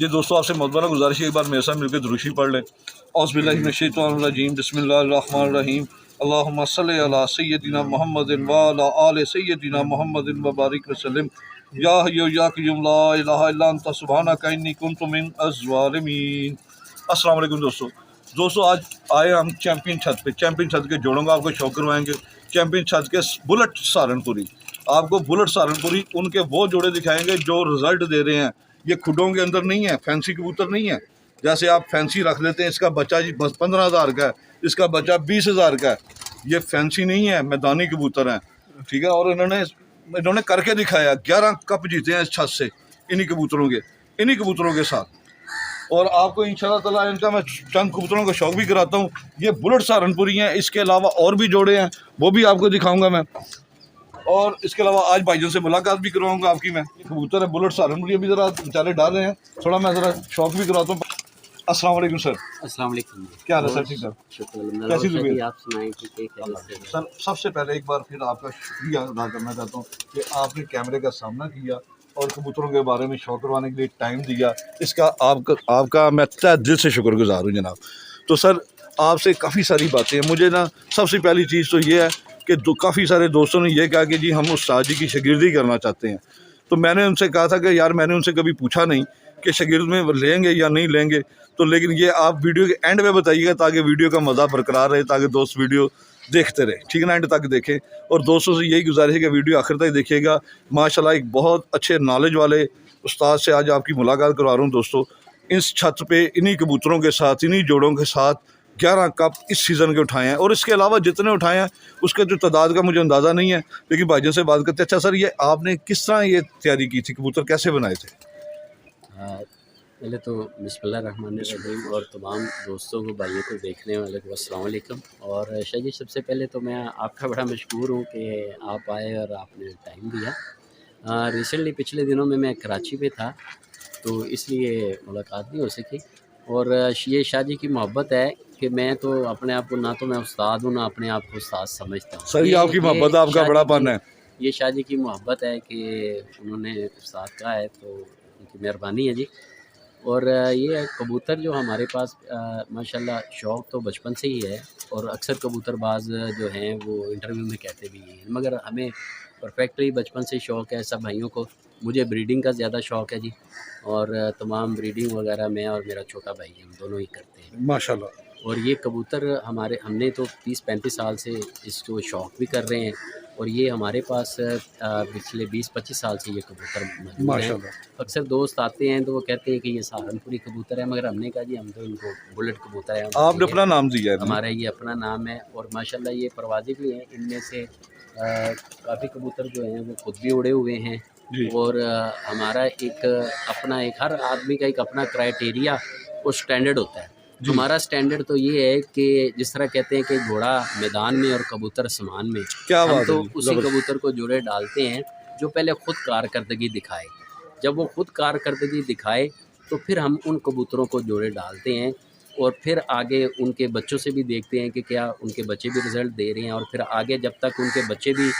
ये दोस्तों आपसे मोहब्बत गुजारिश है, एक बार मेरे साथ मिलकर दुरूशी पढ़ लें। औज़ुबिल्लाहिमिनश्शैतानिर्रजीम बिस्मिल्लाहिर्रहमानिर्रहीम अल्लाहुम्मा सल्लि अला सय्यदिना मुहम्मदिन व अला आलि सय्यदिना मुहम्मदिन व बारिक वसल्लिम या हय्यु या क़य्यूम ला इलाहा इल्ला अंता सुब्हानका इन्नी कुन्तु मिनज़ ज़ालिमीन। अस्सलाम वालेकुम दोस्तों आज आए हम चैम्पियन छत पे। चैम्पियन छत के जोड़ों का आपको शौक करवाएंगे। चैम्पियन छत के बुलेट सहारनपुरी, आपको बुलेट सहारनपुरी उनके वो जोड़े दिखाएंगे जो रिजल्ट दे रहे हैं। ये खुडों के अंदर नहीं है, फैंसी कबूतर नहीं है। जैसे आप फैंसी रख लेते हैं, इसका बच्चा जी बस 15,000 का है, इसका बच्चा 20,000 का है। ये फैंसी नहीं है, मैदानी कबूतर हैं, ठीक है। और इन्होंने करके दिखाया, 11 कप जीते हैं इस छत से इन्हीं कबूतरों के साथ। और आपको इंशाल्लाह ताला इनका मैं चंद कबूतरों का शौक भी कराता हूँ। ये बुलेट सहारनपुरी हैं, इसके अलावा और भी जोड़े हैं, वो भी आपको दिखाऊंगा मैं। और इसके अलावा आज भाईजान से मुलाकात भी करवाऊंगा आपकी मैं। कबूतर है बुलेट सहारनपुरी, अभी ज़रा बेचारे डाल रहे हैं, थोड़ा मैं ज़रा शौक भी कराता हूँ। अस्सलाम वालेकुम सर। अस्सलाम वालेकुम। क्या हाल है सर? ठीक सर, कैसी तबीयत? आप सुनाएं कि कैसे? सर सबसे पहले एक बार फिर आपका शुक्रिया अदा करना चाहता हूँ कि आपने कैमरे का सामना किया और कबूतरों के बारे में शौक करवाने के लिए टाइम दिया। इसका आपका मैं तहे दिल से शुक्रगुजार हूँ जनाब। तो सर आपसे काफ़ी सारी बातें हैं। मुझे ना सबसे पहली चीज़ तो ये है कि काफ़ी सारे दोस्तों ने यह कहा कि जी हम उस्ताद जी की शागिर्दी करना चाहते हैं। तो मैंने उनसे कहा था कि यार मैंने उनसे कभी पूछा नहीं कि शागिर्द में लेंगे या नहीं लेंगे, तो लेकिन ये आप वीडियो के एंड में बताइएगा ताकि वीडियो का मज़ा बरकरार रहे, ताकि दोस्त वीडियो देखते रहे, ठीक है ना, एंड तक देखें। और दोस्तों से यही गुजारिश है कि वीडियो आखिर तक देखिएगा। माशाल्लाह एक बहुत अच्छे नॉलेज वाले उस्ताद से आज आपकी मुलाकात करवा रहा हूँ दोस्तों। इस छत पे इन्हीं कबूतरों के साथ, इन्हीं जोड़ों के साथ 11 कप इस सीज़न के उठाए हैं। और इसके अलावा जितने उठाए हैं उसके जो तादाद का मुझे अंदाज़ा नहीं है, लेकिन भाईजान से बात करते हैं। अच्छा सर, ये आपने किस तरह ये तैयारी की थी, कबूतर कैसे बनाए थे? पहले तो बिस्मिल्लाहिर्रहमानिर्रहीम और तमाम दोस्तों को, भाइयों को, देखने वाले को अस्सलाम वालेकुम। और शाह जी सबसे पहले तो मैं आपका बड़ा मशकूर हूँ कि आप आए और आपने टाइम दिया। रिसेंटली पिछले दिनों में मैं कराची पे था, तो इसलिए मुलाकात नहीं हो सकी। और ये शाह जी की मोहब्बत है कि मैं तो अपने आप को, ना तो मैं उस्ताद हूँ ना अपने आप को उस्ताद समझता हूँ। सर ये आपकी मोहब्बत, आपका बड़ापन है। ये शाह जी की मोहब्बत है कि उन्होंने उस्ताद कहा है, तो उनकी मेहरबानी है जी। और ये कबूतर जो हमारे पास माशाल्लाह शौक़ तो बचपन से ही है। और अक्सर कबूतरबाज जो हैं वो इंटरव्यू में कहते भी हैं, मगर हमें परफेक्टली बचपन से शौक़ है सब भाइयों को। मुझे ब्रीडिंग का ज़्यादा शौक़ है जी, और तमाम ब्रीडिंग वगैरह मैं और मेरा छोटा भाई हम दोनों ही करते हैं माशाल्लाह। और ये कबूतर हमने तो 30-35 साल से इसको शौक़ भी कर रहे हैं। और ये हमारे पास पिछले 20-25 साल से ये कबूतर मौजूद हैं। अक्सर दोस्त आते हैं तो वो कहते हैं कि ये सहारनपुरी कबूतर है, मगर हमने कहा जी हम तो इनको बुलेट कबूतर है। आपने अपना नाम दिया है? हमारा ये अपना नाम है। और माशाल्लाह ये परवाज़ी भी हैं। इनमें से काफ़ी कबूतर जो हैं वो खुद भी उड़े हुए हैं। और हमारा हर आदमी का एक अपना क्राइटेरिया और स्टैंडर्ड होता है। हमारा स्टैंडर्ड तो ये है कि जिस तरह कहते हैं कि घोड़ा मैदान में और कबूतर आसमान में, हम तो उसी कबूतर को जोड़े डालते हैं जो पहले ख़ुद कारकर्दगी दिखाए। जब वो ख़ुद कारकर्दगी दिखाए तो फिर हम उन कबूतरों को जोड़े डालते हैं और फिर आगे उनके बच्चों से भी देखते हैं कि क्या उनके बच्चे भी रिज़ल्ट दे रहे हैं। और फिर आगे जब तक उनके बच्चे भी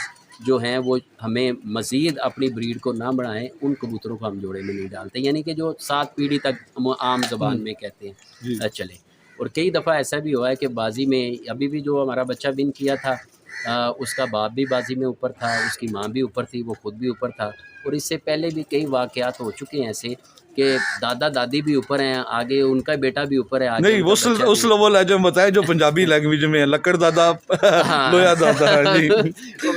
जो हैं वो हमें मज़ीद अपनी ब्रीड को ना बढ़ाएं, उन कबूतरों को हम जोड़े में नहीं डालते, यानी कि जो 7 पीढ़ी तक हम आम ज़बान में कहते हैं चले। और कई दफ़ा ऐसा भी हुआ है कि बाजी में अभी भी जो हमारा बच्चा विन किया था, उसका बाप भी बाजी में ऊपर था, उसकी माँ भी ऊपर थी, वो खुद भी ऊपर था। और इससे पहले भी कई वाक़यात हो चुके हैं ऐसे कि दादा दादी भी ऊपर हैं, आगे उनका बेटा भी ऊपर है, आगे नहीं उस लेवल है जो बताए जो पंजाबी लैंग्वेज में लकड़ दादा लोया दादा है जी। तो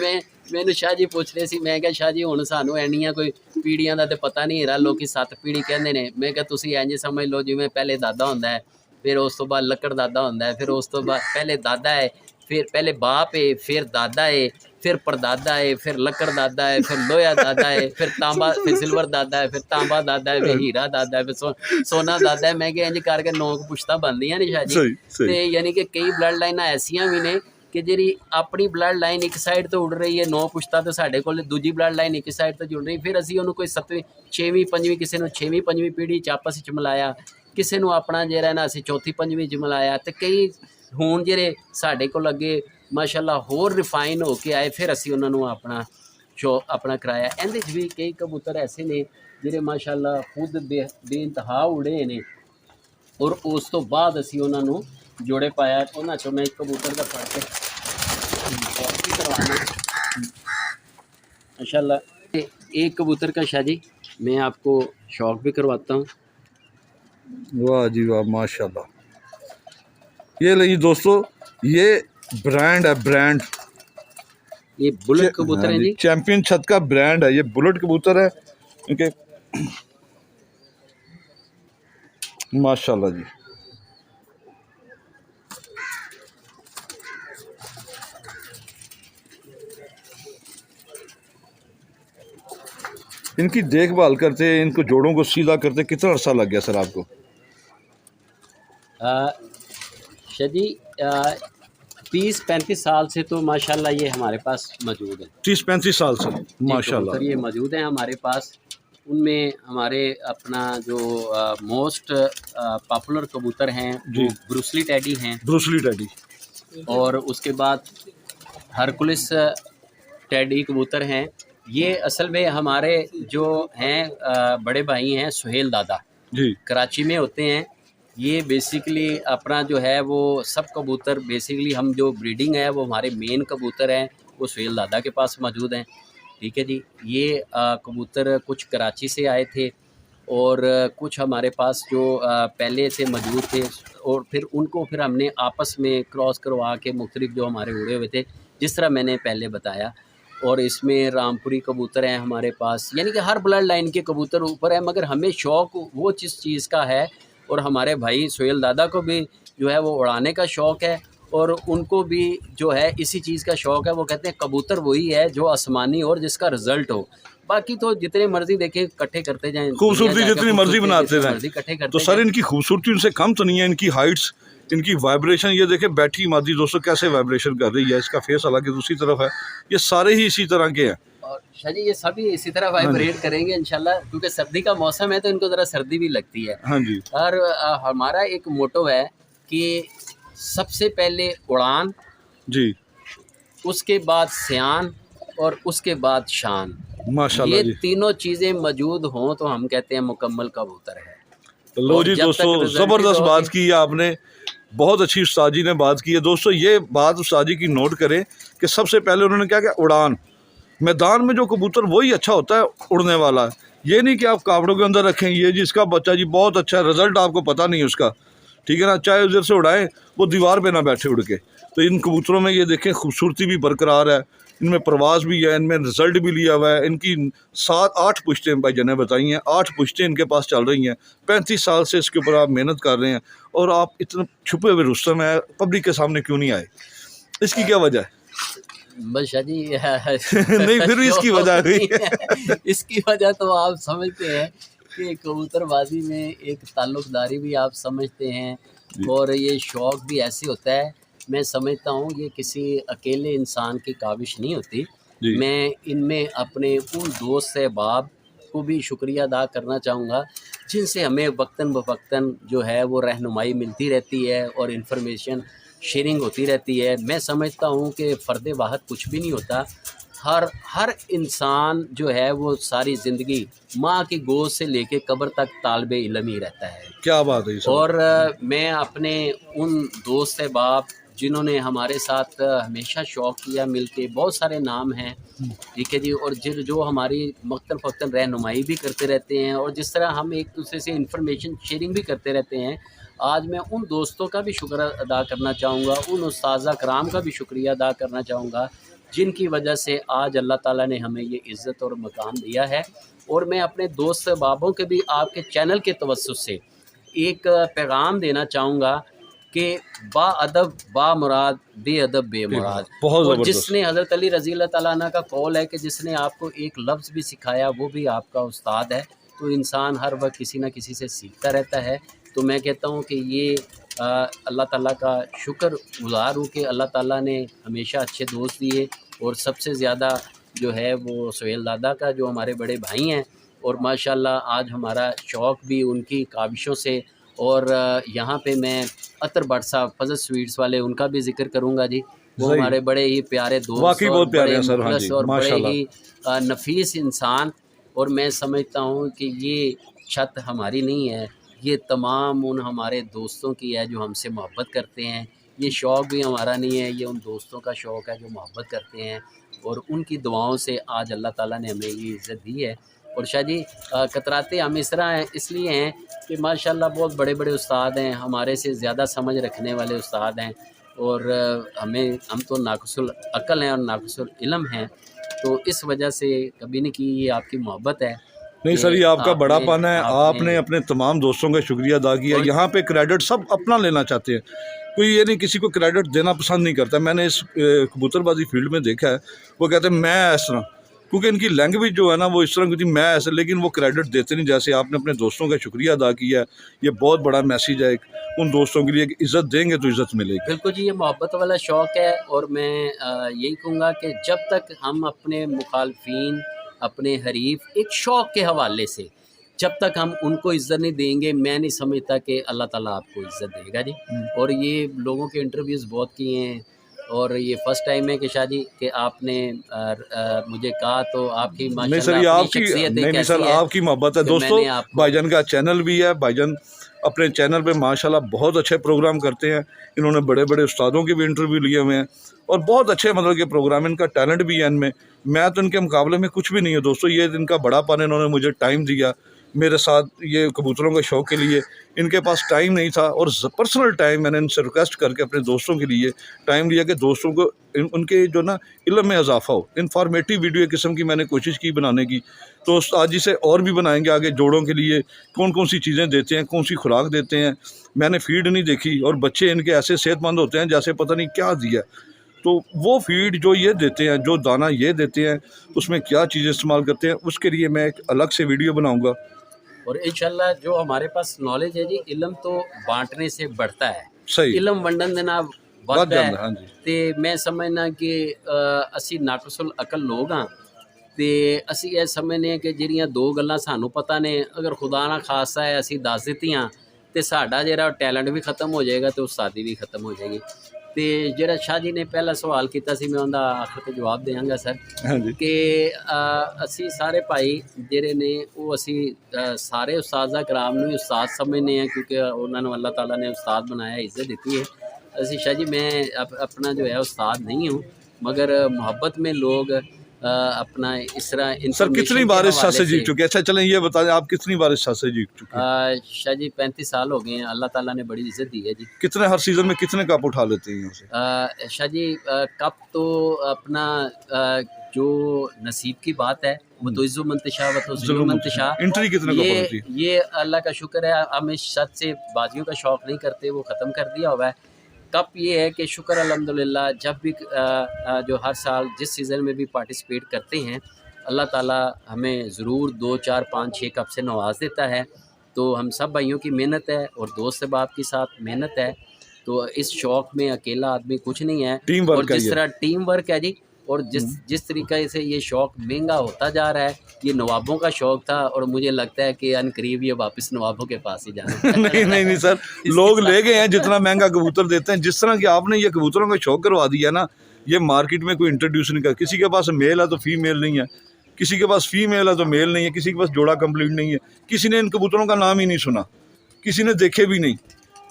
मैंने शाह जी पूछ रहे सी, मैं क्या शाह जी हुण सानू एनियां कोई पीढ़ियां दा ते पता नहीं रहा, लोग 7 पीढ़ी कहंदे ने। मैं क्या तुसीं इंज समझ लो जिवें पहले दादा हुंदा है, फिर उस तो बाद लकड़ दादा हुंदा है, फिर उस तो बाद पहले दादा है, फिर पहले बाप है, फिर दादा है, फिर परदादा है, फिर लकड़ दादा है, फिर लोया दादा है, फिर तांबा, फिर सिल्वर दादा है, फिर तांबा दादा है, फिर हीरा दादा है, फिर सोना दादा है। मैं क्या इंज करके 9 पुश्तां बनदियां ने शाह जी। ते यानी कि कई ब्लड लाइनां ऐसियां भी ने कि जी अपनी ब्लड लाइन एक साइड तो उड़ रही है, 9 पुश्ता तो साढ़े कोल, दूजी ब्लड लाइन एक साइड तो जुड़ रही, फिर असीं उन्होंने कोई 7वीं 6वीं 5वीं किसी ने 6वीं 5वीं पीढ़ी च आपस में मिलाया, किसी ने अपना जिहड़ा ना असीं 4थी 5वीं च मिलाया। तो कई हुण जिहड़े साढ़े कोल अगे माशाल्लाह होर रिफाइन हो के आए, फिर असीं उन्होंने अपना शो अपना कराया। इहदे च भी कई कबूतर ऐसे ने ਜਿਹੜੇ ਮਾਸ਼ਾਅੱਲਾ ਖੁਦ ਬੇਇੰਤਹਾ ਉੜੇ ਨੇ ਔਰ ਉਸ ਤੋਂ ਬਾਅਦ ਅਸੀਂ ਉਹਨਾਂ ਨੂੰ ਜੋੜੇ ਪਾਇਆ। ਉਹਨਾਂ 'ਚੋਂ ਮੈਂ ਇੱਕ ਕਬੂतर ਦਾ ਫੜ ਕੇ शौक भी करवाना माशाल्लाह। एक कबूतर का शाह जी मैं आपको शौक भी करवाता हूँ। वाह जी वाह माशाल्लाह। ये लीजिए दोस्तों, ये ब्रांड है, ब्रांड ये बुलेट कबूतर है जी, चैंपियन छत का ब्रांड है। ये बुलेट कबूतर है इनके माशाल्लाह जी। इनकी देखभाल करते, इनको जोड़ों को सीधा करते कितना अर्सा लग गया सर आपको? शाह जी 30-35 साल से तो माशाल्लाह ये हमारे पास मौजूद है। 30-35 साल से माशाल्लाह ये मौजूद हैं हमारे पास। उनमें हमारे अपना जो मोस्ट पॉपुलर कबूतर हैं वो ब्रूसली टैडी हैं, ब्रूसली टैडी, और उसके बाद हरकुलिस टैडी कबूतर हैं। ये असल में हमारे जो हैं बड़े भाई हैं सुहेल दादा जी, कराची में होते हैं। ये बेसिकली अपना जो है वो सब कबूतर बेसिकली हम जो ब्रीडिंग है वो हमारे मेन कबूतर हैं वो सुहेल दादा के पास मौजूद हैं। ठीक है जी। ये कबूतर कुछ कराची से आए थे और कुछ हमारे पास जो पहले से मौजूद थे, और फिर उनको फिर हमने आपस में क्रॉस करवा के मुख्तलिफ जो हमारे उड़े हुए थे जिस तरह मैंने पहले बताया। और इसमें रामपुरी कबूतर हैं हमारे पास, यानी कि हर ब्लड लाइन के कबूतर ऊपर है, मगर हमें शौक़ वो जिस चीज़ का है, और हमारे भाई सुहेल दादा को भी जो है वो उड़ाने का शौक़ है और उनको भी जो है इसी चीज़ का शौक़ है। वो कहते हैं कबूतर वही है जो आसमानी और जिसका रिज़ल्ट हो, बाकी तो जितने मर्जी देखें इकट्ठे करते जाएं, खूबसूरती जितनी मर्जी बनाते रहें। तो सर इनकी खूबसूरती उनसे कम तो नहीं है, इनकी हाइट्स, इनकी वाइब्रेशन, ये देखें बैठी मादी दोस्तों कैसे वाइब्रेशन कर रही है। इसका फेस हालांकि दूसरी तरफ है, ये सारे ही इसी तरह के हैं। और शाह जी ये सभी इसी तरह वाइब्रेट करेंगे इंशाल्लाह, क्योंकि सर्दी का मौसम है तो इनको ज़रा सर्दी भी लगती है। हाँ जी। और हमारा एक मोटो है कि सबसे पहले उड़ान जी, उसके बाद सियान और उसके बाद शान। माशाल्लाह ये तीनों चीज़ें मौजूद हों तो हम कहते हैं मुकम्मल कबूतर है। तो लो जी दोस्तों, ज़बरदस्त बात की है आपने, बहुत अच्छी उस्ताद जी ने बात की है। दोस्तों ये बात उस्ताद जी की नोट करें कि सबसे पहले उन्होंने क्या किया, उड़ान। मैदान में जो कबूतर वही अच्छा होता है उड़ने वाला। ये नहीं कि आप कावड़ों के अंदर रखें, ये जी इसका बच्चा जी बहुत अच्छा है, रिज़ल्ट आपको पता नहीं उसका, ठीक है ना, चाहे उधर से उड़ाएं वो दीवार पे ना बैठे उड़ के। तो इन कबूतरों में ये देखें खूबसूरती भी बरकरार है, इनमें प्रवास भी है, इनमें रिज़ल्ट भी लिया हुआ है। इनकी 7-8 पुश्तें भाई जने बताई हैं, 8 पुश्तें इनके पास चल रही हैं। 35 साल से इसके ऊपर आप मेहनत कर रहे हैं और आप इतने छुपे हुए रुस्तम है, पब्लिक के सामने क्यों नहीं आए? इसकी क्या वजह है? बस शाह जी नहीं फिर भी इसकी वजह हुई इसकी वजह तो आप समझते हैं कि कबूतरबाजी में एक ताल्लुकदारी भी आप समझते हैं, और ये शौक़ भी ऐसे होता है। मैं समझता हूँ ये किसी अकेले इंसान की काविश नहीं होती। मैं इनमें अपने उन दोस्त अहबाब को भी शुक्रिया अदा करना चाहूँगा जिनसे हमें वक्तन बवक्तन जो है वो रहनुमाई मिलती रहती है और इन्फॉर्मेशन शेयरिंग होती रहती है। मैं समझता हूँ कि फ़र्द वाहद कुछ भी नहीं होता। हर इंसान जो है वो सारी ज़िंदगी माँ की गोद से लेके कब्र तक तालिबे इल्म ही रहता है। क्या बात है। और मैं अपने उन दोस्त अहबाब जिन्होंने हमारे साथ हमेशा शौक़ किया मिलके, बहुत सारे नाम हैं, ठीक है जी, और जो हमारी मख्तल फ़क्तन रहनुमाई भी करते रहते हैं और जिस तरह हम एक दूसरे से इंफॉर्मेशन शेयरिंग भी करते रहते हैं। आज मैं उन दोस्तों का भी शुक्र अदा करना चाहूँगा, उन उस्ताज़ा कराम का भी शुक्रिया अदा करना चाहूँगा जिनकी वजह से आज अल्लाह ताला ने हमें ये इज़्ज़त और मकाम दिया है। और मैं अपने दोस्त बाबों के भी आपके चैनल के तवस्सुस से एक पैगाम देना चाहूँगा कि बाअदब बामुराद बेअदब बेमुराद। और जिसने हज़रत अली रज़ी अल्लाह ताला अन्हु का कौल है कि जिसने आपको एक लफ्ज़ भी सिखाया वो भी आपका उस्ताद है। तो इंसान हर वक्त किसी न किसी से सीखता रहता है। तो मैं कहता हूँ कि ये अल्लाह ताला का शुक्र गुज़ार हूँ कि अल्लाह ताला ने हमेशा अच्छे दोस्त दिए, और सबसे ज़्यादा जो है वो सुहेल दादा का जो हमारे बड़े भाई हैं, और माशाल्लाह आज हमारा शौक़ भी उनकी काविशों से। और यहाँ पे मैं अतर भट्ट साहब फजल स्वीट्स वाले उनका भी जिक्र करूँगा जी। वो हमारे बड़े ही प्यारे दोस्त और बड़े मुखलस और बड़े ही नफीस इंसान, और मैं समझता हूँ कि ये छत हमारी नहीं है, ये तमाम उन हमारे दोस्तों की है जो हमसे मोहब्बत करते हैं। ये शौक़ भी हमारा नहीं है, ये उन दोस्तों का शौक़ है जो मोहब्बत करते हैं, और उनकी दुआओं से आज अल्लाह ताला ने हमें ये इज़्ज़त दी है। और शाह जी कतराते हम इसलिए हैं कि माशाल्लाह बहुत बड़े-बड़े उस्ताद हैं, हमारे से ज़्यादा समझ रखने वाले उस्ताद हैं, और हम तो नाक़िसुल अक़ल हैं और नाक़िसुल इल्म हैं। तो इस वजह से कभी नहीं की, ये आपकी मोहब्बत है। नहीं सर, ये आपका बड़ापन है। आपने अपने तमाम दोस्तों का शुक्रिया अदा किया। यहाँ पे क्रेडिट सब अपना लेना चाहते हैं, कोई ये नहीं किसी को क्रेडिट देना पसंद नहीं करता। मैंने इस कबूतरबाजी फील्ड में देखा है, वो कहते हैं मैं इस तरह, क्योंकि इनकी लैंग्वेज जो है ना वो इस तरह की थी, मैं ऐसे, लेकिन वो क्रेडिट देते नहीं। जैसे आपने अपने दोस्तों का शुक्रिया अदा किया है, ये बहुत बड़ा मैसेज है उन दोस्तों के लिए कि इज़्ज़त देंगे तो इज़्ज़त मिलेगी। बिल्कुल जी, ये मोहब्बत वाला शौक़ है, और मैं यही कहूँगा कि जब तक हम अपने मुखालफीन, अपने हरीफ एक शौक़ के हवाले से जब तक हम उनको इज़्ज़त नहीं देंगे, मैं नहीं समझता कि अल्लाह ताला आपको इज़्ज़त देगा जी। और ये लोगों के इंटरव्यूज़ बहुत किए हैं, और ये फ़र्स्ट टाइम है कि शाह जी कि आपने मुझे कहा, तो आपकी माशाल्लाह नहीं अपनी शख्सियत एक नहीं ऐसी सर, है आपकी मोहब्बत है। दोस्तों, भाईजान का चैनल भी है, भाईजान अपने चैनल पे माशाल्लाह बहुत अच्छे प्रोग्राम करते हैं। इन्होंने बड़े बड़े उस्तादों के भी इंटरव्यू लिए हुए हैं, और बहुत अच्छे मतलब के प्रोग्राम, इनका टैलेंट भी है इनमें। मैं तो इनके मुकाबले में कुछ भी नहीं है दोस्तों। ये इनका बड़ापन, इन्होंने मुझे टाइम दिया मेरे साथ ये कबूतरों के शौक़ के लिए। इनके पास टाइम नहीं था, और पर्सनल टाइम मैंने इनसे रिक्वेस्ट करके अपने दोस्तों के लिए टाइम लिया कि दोस्तों को उनके जो ना इल्म में इजाफा हो। इन्फॉर्मेटिव वीडियो किस्म की मैंने कोशिश की बनाने की, तो आज इसे और भी बनाएंगे आगे। जोड़ों के लिए कौन कौन सी चीज़ें देते हैं, कौन सी खुराक देते हैं, मैंने फीड नहीं देखी, और बच्चे इनके ऐसे सेहतमंद होते हैं जैसे पता नहीं क्या दिया। तो वो फीड जो ये देते हैं, जो दाना ये देते हैं, उसमें क्या चीज़ें इस्तेमाल करते हैं, उसके लिए मैं एक अलग से वीडियो बनाऊँगा। और इंशाल्लाह जो हमारे पास नॉलेज है जी, इल्म तो बांटने से बढ़ता है। सही, इल्म वंडन देना बढ़ता है। हाँ जी। ते मैं समझना कि असी नाक़िसुल अकल लोग हाँ, ते असी ये समझने हैं कि जिहड़ियां दो गल्लां सानू पता ने, अगर खुदा ना खासा है असी दस दित्तियां ते साडा जिहड़ा टैलेंट भी खत्म हो जाएगा, तो उस्तादी भी खत्म हो जाएगी। ते जिहड़ा शाह जी ने पहला सवाल किया सी, मैं उनका आखिर ते जवाब देंगा सर, हाँ जी। कि असी सारे भाई जिहड़े ने वो असी सारे उस्तादा कराम नूं उस्ताद समझने हैं, क्योंकि उन्होंने अल्लाह ताला ने उस्ताद बनाया, इज़्ज़त दी है। असी शाह जी मैं अपना जो है उस्ताद नहीं हूँ, मगर मोहब्बत में लोग अपना इस तरह। सर कितनी बार इस शाह से जीत चुके हैं? अच्छा चलें ये बताएं, आप कितनी बार इस शाह से जीत चुके हैं? शाह जी 35 साल हो गए हैं, अल्लाह ताला ने बड़ी इज़्ज़त दी है जी। कितने हर सीज़न में कितने कप उठा लेते हैं यहाँ से? शाह जी कप तो अपना जो नसीब की बात है, वो तो इज़्ज़ो मंतशा व तो ज़ुल्म मंतशा। एंट्री कितने कप होती है? ये अल्लाह का शुक्र है, हम इस शर्त से बाजियों का शौक़ नहीं करते, वो ख़त्म कर दिया हुआ है। कप ये है कि शुक्र अल्हम्दुलिल्लाह, जब भी जो हर साल जिस सीज़न में भी पार्टिसिपेट करते हैं, अल्लाह ताला हमें ज़रूर 2, 4, 5, 6 कप से नवाज़ देता है। तो हम सब भाइयों की मेहनत है, और दोस्त अहबाब के साथ मेहनत है। तो इस शौक़ में अकेला आदमी कुछ नहीं है, टीम वर्क और जिस तरह टीम वर्क है जी, और जिस तरीके से ये शौक़ महंगा होता जा रहा है, ये नवाबों का शौक़ था, और मुझे लगता है कि अनकरीब ये वापस नवाबों के पास ही जाना है। नहीं सर, लोग ले गए हैं जितना महंगा कबूतर देते हैं। जिस तरह की आपने ये कबूतरों का शौक़ करवा दिया ना, ये मार्केट में कोई इंट्रोड्यूस नहीं कर। किसी के पास मेल है तो फीमेल नहीं है, किसी के पास फीमेल है तो मेल नहीं है, किसी के पास जोड़ा कंप्लीट नहीं है, किसी ने इन कबूतरों का नाम ही नहीं सुना, किसी ने देखे भी नहीं।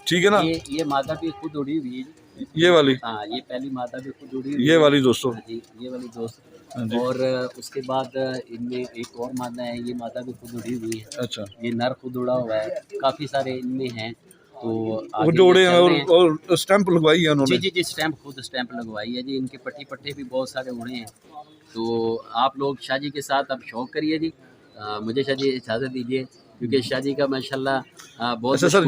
ठीक है ना? ये मादा भी खुद उड़ी हुई है, ये वाली, हाँ, ये पहली मादा भी खुद उड़ी हुई ये वाली दोस्तों जी, ये वाली दोस्त। और उसके बाद इनमें एक और मादा है, ये मादा भी खुद उड़ी हुई है। अच्छा, ये नर खुद उड़ा हुआ है, काफ़ी सारे इनमें हैं। तो वो जोड़े हैं और स्टैंप लगवाई है उन्होंने। जी, खुद स्टैंप लगवाई है जी। इनके पट्टे भी बहुत सारे उड़े हैं। तो आप लोग शाह जी के साथ अब शौक़ करिए जी। मुझे शाह जी इजाज़त दीजिए, क्योंकि शाह जी का माशाल्लाह बहुत। अच्छा सर,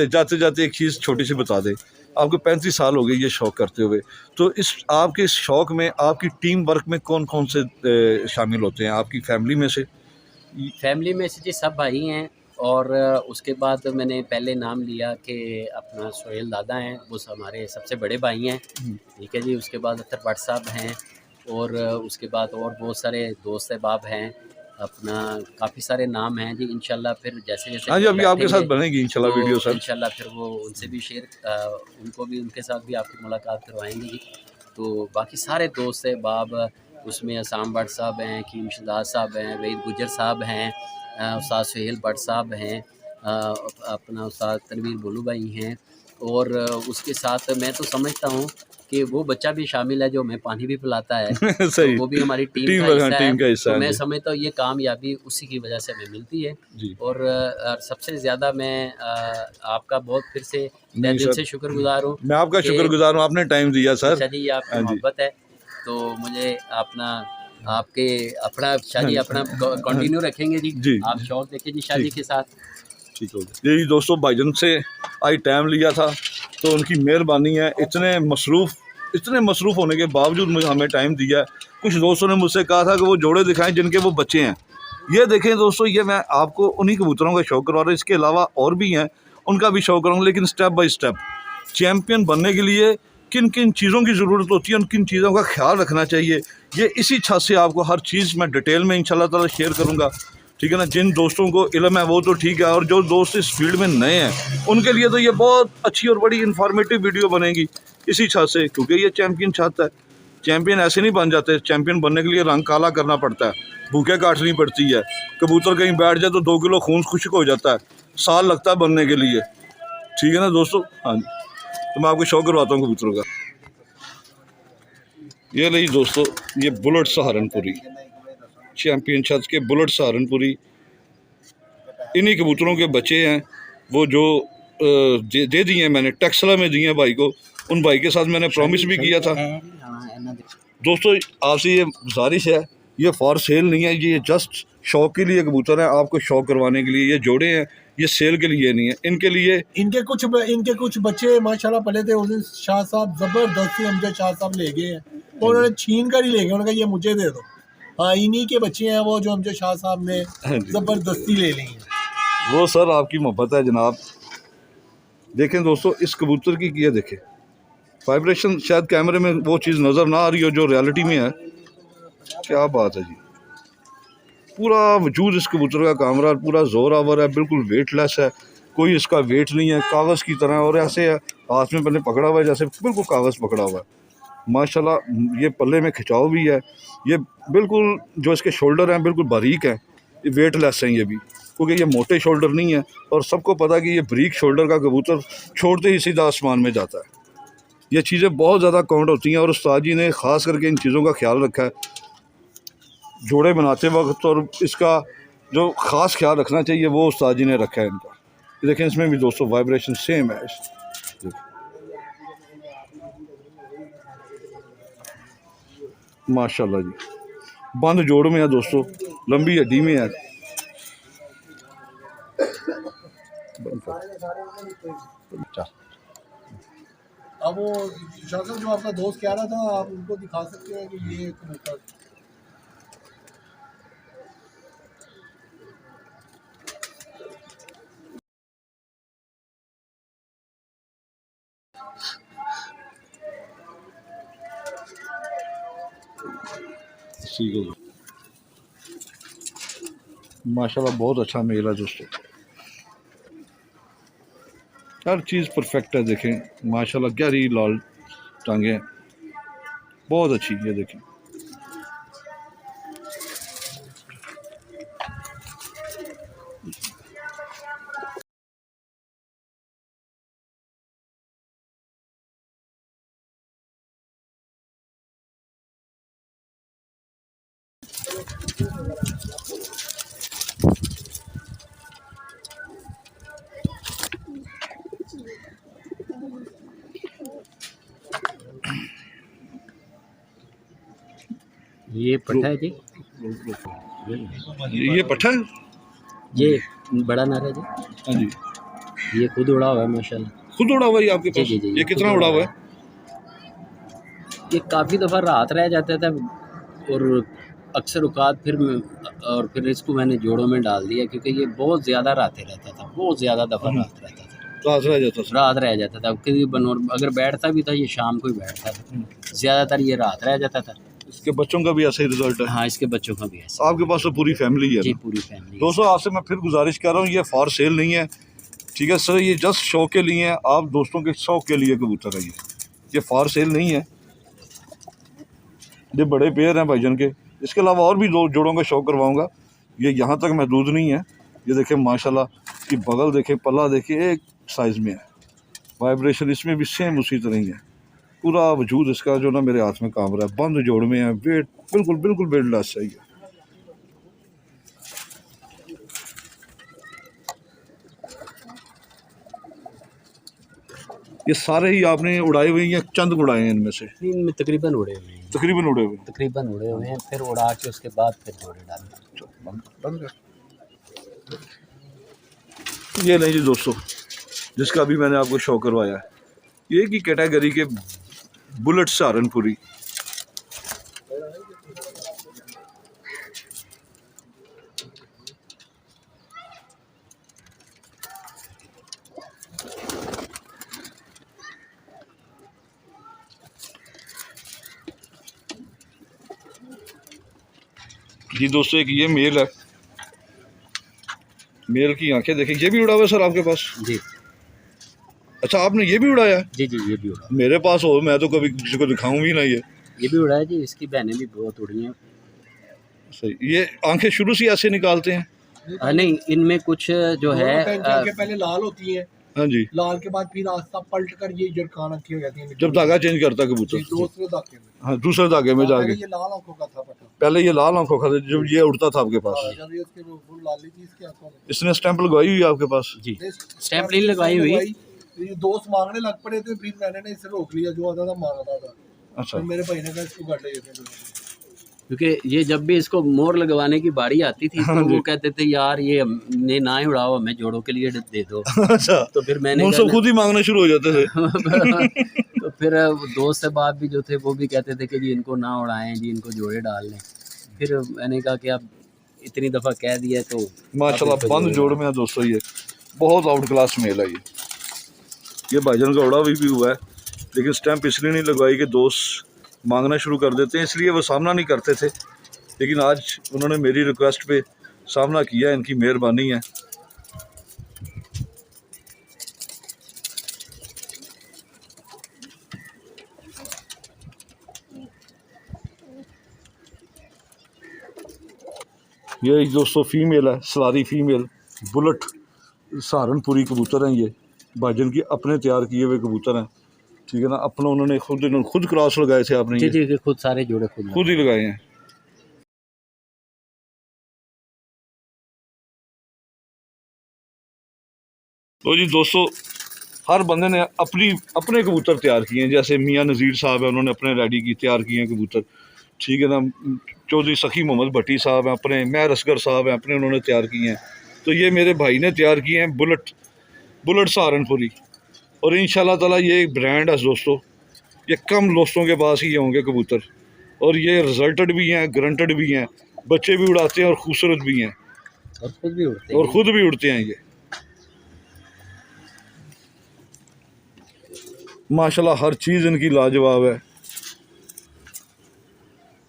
जाते जाते एक चीज़ छोटी सी बता दें। आपको 35 साल हो गए ये शौक़ करते हुए, तो इस आपके इस शौक़ में आपकी टीम वर्क में कौन कौन से शामिल होते हैं आपकी फैमिली में से? फैमिली में से जी सब भाई हैं, और उसके बाद मैंने पहले नाम लिया कि अपना सोहेल दादा हैं, वो हमारे सबसे बड़े भाई हैं। ठीक है जी। उसके बाद अख्तर भट्ट साहब हैं, और उसके बाद और बहुत सारे दोस्त अहबाब हैं, अपना काफ़ी सारे नाम हैं जी। इंशाल्लाह फिर जैसे हाँ जी, अभी आपके साथ बनेगी इंशाल्लाह तो वीडियो सर। इंशाल्लाह फिर वो उनसे भी उनके साथ भी आपकी मुलाकात करवाएंगे जी। तो बाकी सारे दोस्त अहबाब उसमें असाम भट्ट साहब हैं, कीम शहजाद साहब हैं, वहीद गुजर साहब हैं, उस्ताद सुहेल भट्ट साहब हैं, अपना उस्ताद तनवीर बोलू भाई हैं, और उसके साथ मैं तो समझता हूँ कि वो बच्चा भी शामिल है जो हमें पानी भी पिलाता है सही, तो वो भी हमारी टीम टीम का वर्क, हिस्सा टीम का है। हिस्सा तो है मैं जी। समझता हूँ ये कामयाबी उसी की वजह से हमें मिलती है। जी और सबसे ज़्यादा मैं आपका बहुत फिर से तहे नहीं दिल सर, से शुक्रगुजार हूँ मैं आपका कि शुक्रगुजार हूँ, आपने टाइम दिया सर। अच्छा जी ये आपकी हाँ जी, मोहब्बत है, तो मुझे अपना आपके अपना शाह हाँ जी जी, अपना हाँ कंटिन्यू रखेंगे जी। जी, आप शौक देखें जी शाह जी ठीक के साथ। ठीक हो गया। यही दोस्तों भाईजान से आज टाइम लिया था, तो उनकी मेहरबानी है, इतने मसरूफ़ होने के बावजूद मुझे हमें टाइम दिया है। कुछ दोस्तों ने मुझसे कहा था कि वो जोड़े दिखाएं जिनके वो बच्चे हैं। ये देखें दोस्तों, ये मैं आपको उन्हीं कबूतरों का शौक करवा रहा हूँ, इसके अलावा और भी हैं, उनका भी शौक कराऊंगा, लेकिन स्टेप बाय स्टेप चैम्पियन बनने के लिए किन किन चीज़ों की ज़रूरत होती है, उन किन चीज़ों का ख्याल रखना चाहिए, ये इसी छत से आपको हर चीज़ मैं डिटेल में इंशाल्लाह ताला शेयर करूँगा। ठीक है ना, जिन दोस्तों को इल्म है वो तो ठीक है, और जो दोस्त इस फील्ड में नए हैं उनके लिए तो ये बहुत अच्छी और बड़ी इन्फॉर्मेटिव वीडियो बनेगी इसी छत से, क्योंकि ये चैम्पियन छत है। चैम्पियन ऐसे नहीं बन जाते, चैम्पियन बनने के लिए रंग काला करना पड़ता है, भूखे काटनी पड़ती है, कबूतर कहीं बैठ जाए तो 2 किलो खून खुश्क हो जाता है, साल लगता है बनने के लिए। ठीक है ना दोस्तों। हाँ जी, तो मैं आपको शौक करवाता हूँ कबूतरों का। ये रही दोस्तों, ये बुलेट सहारनपुरी, चैम्पियन छत के बुलेट सहारनपुरी, इन्हीं कबूतरों के बच्चे हैं। वो जो दे दिए हैं मैंने, टेक्सला में दिए हैं भाई को, उन भाई के साथ मैंने प्रॉमिस भी किया था। दोस्तों आपसे ये गुजारिश है, ये फॉर सेल नहीं है, ये जस्ट शौक के लिए कबूतर है, आपको शौक करवाने के लिए ये जोड़े हैं, ये सेल के लिए नहीं है। इनके लिए इनके कुछ बच्चे माशाल्लाह पले थे उस दिन, शाह साहब जबरदस्ती हमसे शाह साहब ले गए हैं, तो उन्होंने छीन कर ही ले गए, उन्होंने कहा ये मुझे दे दो। हाँ, इन्हीं के बच्चे हैं वो जो हमसे शाह साहब ने हाँ जी, जबरदस्ती ले ली हैं। वो सर आपकी मोहब्बत है जनाब। देखें दोस्तों, इस कबूतर की ये देखें वाइब्रेशन, शायद कैमरे में वो चीज़ नज़र ना आ रही हो जो रियलिटी में है। क्या बात है जी, पूरा वजूद इस कबूतर का कामरा पूरा जोरावर है, बिल्कुल वेटलेस है, कोई इसका वेट नहीं है, कागज़ की तरह, और ऐसे है हाथ में पहले पकड़ा हुआ है जैसे बिल्कुल कागज़ पकड़ा हुआ है। माशाल्लाह ये पल्ले में खिंचाव भी है, ये बिल्कुल जो इसके शोल्डर हैं बिल्कुल बारीक हैं, ये वेटलेस हैं ये भी, क्योंकि ये मोटे शोल्डर नहीं है, और सबको पता है कि ये बारीक शोल्डर का कबूतर छोड़ते ही सीधा आसमान में जाता है। ये चीज़ें बहुत ज़्यादा काउंट होती हैं, और उस्ताद जी ने ख़ास करके इन चीज़ों का ख्याल रखा है जोड़े बनाते वक्त, और इसका जो ख़ास ख्याल रखना चाहिए वो उस्ताद जी ने रखा है इनका। देखें इसमें भी दोस्तों वाइब्रेशन सेम है। माशाल्लाह जी, बंद जोड़ में है दोस्तों, लंबी हड्डी में है। अब वो शाह साहब जो आपका दोस्त कह रहा था, आप उनको दिखा सकते हैं कि ये कबूतर माशाल्लाह बहुत अच्छा मेल है दोस्तों, हर चीज़ परफेक्ट है। देखें माशाल्लाह गहरी लाल टांगे, बहुत अच्छी, ये देखें। ये पट्टा है जी, ये पट्ठा है ये बड़ा नारा जी, हाँ जी, ये खुद उड़ा हुआ है माशाल्लाह। खुद उड़ा हुआ है ये आपके पास? जी, ये कितना उड़ा हुआ है? ये काफ़ी दफ़ा रात रह जाता था, और अक्सर औकात फिर इसको मैंने जोड़ों में डाल दिया, क्योंकि ये बहुत ज़्यादा रातें रहता था, बहुत ज़्यादा दफ़ा रात रहता था, रात रह जाता था। रात रह जाता था करीबन, और अगर बैठता भी था ये शाम को ही बैठता था, ज़्यादातर ये रात रह जाता था। इसके बच्चों का भी ऐसा ही रिजल्ट है? हाँ, इसके बच्चों का भी ऐसा। आपके पास तो पूरी फैमिली है जी, ना? पूरी फैमिली। दोस्तों आपसे मैं फिर गुजारिश कर रहा हूँ, ये फॉर सेल नहीं है, ठीक है सर, ये जस्ट शौक के लिए है, आप दोस्तों के शौक के लिए कबूतर है ये फॉर सेल नहीं है। ये बड़े पेयर हैं भाईजान के। इसके अलावा और भी दो जोड़ों का शौक करवाऊँगा। ये यहाँ तक महदूद नहीं है। ये देखें माशाल्लाह कि बगल देखें, पल्ला देखिए, एक साइज़ में है। वाइब्रेशन इसमें भी सेम उसी तरह ही है। पूरा वजूद इसका जो ना मेरे हाथ में काम रहा है। बंद जोड़ में है, वेट बिल्कुल बिल्कुल वेटलेस सही है। ये सारे ही आपने उड़ाए हुए हैं या चंद उड़ाए हैं इनमें से? इनमें तकरीबन उड़े हुए हैं, तकरीबन उड़े हुए हैं। तकरीबन उड़े हुए हैं, फिर उड़ा के उसके बाद फिर जोड़े डालते हैं। बंद कर। ये नहीं जी दोस्तों, जिसका अभी मैंने आपको शो करवाया है, ये की कैटेगरी के बुलेट सहारनपुरी। जी दोस्तों, एक ये मेल है। मेल की आंखें देखें। ये भी उड़ा हुआ है सर आपके पास? जी अच्छा, आपने ये भी उड़ाया है? जी जी, ये भी उड़ा, मेरे पास हो, मैं तो कभी किसी को दिखाऊं भी ना। ये भी उड़ा है जी। इसकी बहनें भी बहुत उड़ी हैं। सही। ये आंखें शुरू से ऐसे निकालते हैं? नहीं, इनमें कुछ जो है पहले लाल होती है, हाँ जी। लाल के बाद फिर आस्ता पलट कर ये जरकान रखी हो जाती है। जब धागा चेंज करता है कबूतर? दूसरे धागे में। हाँ, दूसरे धागे में जाके। ये लाल आंखों का था पता। पहले ये लाल आंखों का था जब ये उड़ता था आपके पास। जब ये उसके वो लाली थी इसकी आंखों में। इसने स्टैंप लगवाई हुई है आपके पास? जी, स्टैंप नहीं लगवाई हुई। ये दोस्त मांगने लग पड़े थे, फिर मैंने ना इसे रोक लिया, जो आता था मांगता था। अच्छा। फिर मेरे भाई ने कहा इसको काट ले। क्योंकि ये जब भी इसको मोर लगवाने की बारी आती थी तो वो कहते थे यार ये हमने ना ही उड़ाओ, हमें जोड़ों के लिए दे दो। अच्छा। तो फिर मैंने उनसे खुद ही मांगने शुरू हो जाते थे। तो फिर दोस्त साहब भी जो थे वो भी कहते थे कि जी इनको ना उड़ाएं जी, इनको जोड़े डाल लें। फिर मैंने कहा कि अब इतनी दफ़ा कह दिया तो माशाल्लाह बंद जोड़ में है दोस्तों। ये बहुत आउट क्लास मेल है। ये भाईजान का उड़ा भी हुआ है, लेकिन स्टैंप इसलिए नहीं लगवाई कि दोस्त मांगना शुरू कर देते हैं, इसलिए वो सामना नहीं करते थे। लेकिन आज उन्होंने मेरी रिक्वेस्ट पे सामना किया, इनकी मेहरबानी है। ये दोस्तों फीमेल है, सलारी फीमेल बुलेट सहारनपुरी कबूतर हैं। ये भाईजान की अपने तैयार किए हुए कबूतर हैं, ठीक है ना। अपना उन्होंने खुद क्रॉस लगाए थे आपने? जी जी, खुद सारे जोड़े खुद ही लगाए हैं। तो जी दोस्तों, हर बंदे ने अपने कबूतर तैयार किए हैं। जैसे मियाँ नज़ीर साहब हैं, उन्होंने अपने रेडी की तैयार किए हैं कबूतर, ठीक है ना। चौधरी सखी मोहम्मद भट्टी साहब हैं अपने, मैं असगर साहब हैं अपने, उन्होंने तैयार किए हैं। तो ये मेरे भाई ने तैयार किए हैं बुलेट सहारनपुरी। और इंशाल्लाह ताला ये एक ब्रांड है दोस्तों। ये कम दोस्तों के पास ही होंगे कबूतर, और ये रिजल्टेड भी हैं, ग्रंटेड भी हैं, बच्चे भी उड़ाते हैं और खूबसूरत भी हैं, और खुद भी उड़ते हैं। ये माशाल्लाह हर चीज़ इनकी लाजवाब है।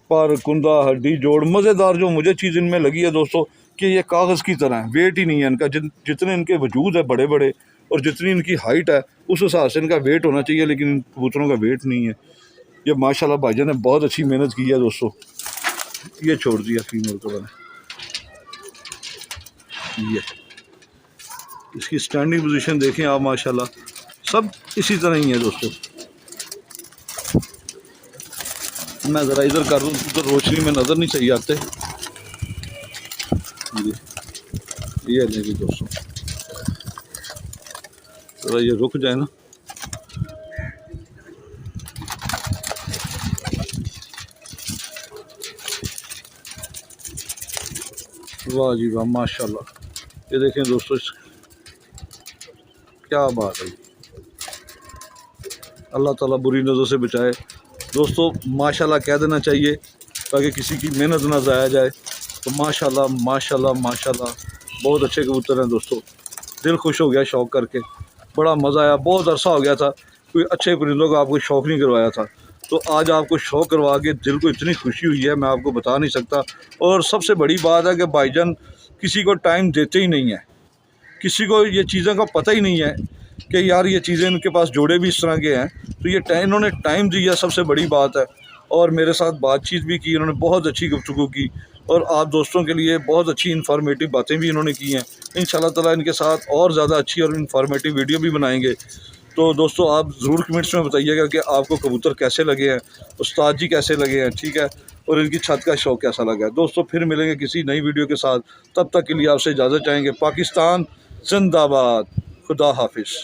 पर कुंदा हड्डी जोड़ मज़ेदार जो मुझे चीज़ इनमें लगी है दोस्तों, कि ये कागज़ की तरह है। वेट ही नहीं है इनका। जितने इनके वजूद है बड़े बड़े और जितनी इनकी हाइट है उस हिसाब से इनका वेट होना चाहिए, लेकिन इन कबूतरों का वेट नहीं है। ये माशाल्लाह भाईजान ने बहुत अच्छी मेहनत की है दोस्तों। ये छोड़ दिया फीमेल को मैंने। ये इसकी स्टैंडिंग पोजीशन देखें आप, माशाल्लाह सब इसी तरह ही है दोस्तों। मैं ज़रा इधर कर दूँ तो रोशनी में नज़र नहीं सही आते। ये लेंगे दोस्तों, ज़रा ये रुक जाए ना। वाह जी वाह, माशाल्लाह। ये देखें दोस्तों, क्या बात है। अल्लाह ताला बुरी नज़र से बचाए दोस्तों। माशाल्लाह कह देना चाहिए ताकि किसी की मेहनत ना ज़ाया जाए। तो माशाल्लाह माशाल्लाह माशाल्लाह बहुत अच्छे कबूतर हैं दोस्तों। दिल खुश हो गया शौक़ करके, बड़ा मज़ा आया। बहुत अरसा हो गया था कोई अच्छे परिंदों का आपको शौक़ नहीं करवाया था, तो आज आपको शौक़ करवा के दिल को इतनी खुशी हुई है, मैं आपको बता नहीं सकता। और सबसे बड़ी बात है कि भाईजान किसी को टाइम देते ही नहीं है, किसी को ये चीज़ों का पता ही नहीं है कि यार ये चीज़ें इनके पास जोड़े भी इस तरह के हैं। तो ये इन्होंने टाइम दिया, सबसे बड़ी बात है। और मेरे साथ बातचीत भी की। उन्होंने बहुत अच्छी गुफ्तगू की और आप दोस्तों के लिए बहुत अच्छी इन्फॉर्मेटिव बातें भी इन्होंने की हैं। इंशाल्लाह ताला इनके साथ और ज़्यादा अच्छी और इन्फॉर्मेटिव वीडियो भी बनाएंगे। तो दोस्तों आप ज़रूर कमेंट्स में बताइएगा कि आपको कबूतर कैसे लगे हैं, उस्ताद जी कैसे लगे हैं, ठीक है, और इनकी छत का शौक कैसा लगा है। दोस्तों फिर मिलेंगे किसी नई वीडियो के साथ, तब तक के लिए आपसे इजाज़त चाहेंगे। पाकिस्तान जिंदाबाद, खुदा हाफिज़।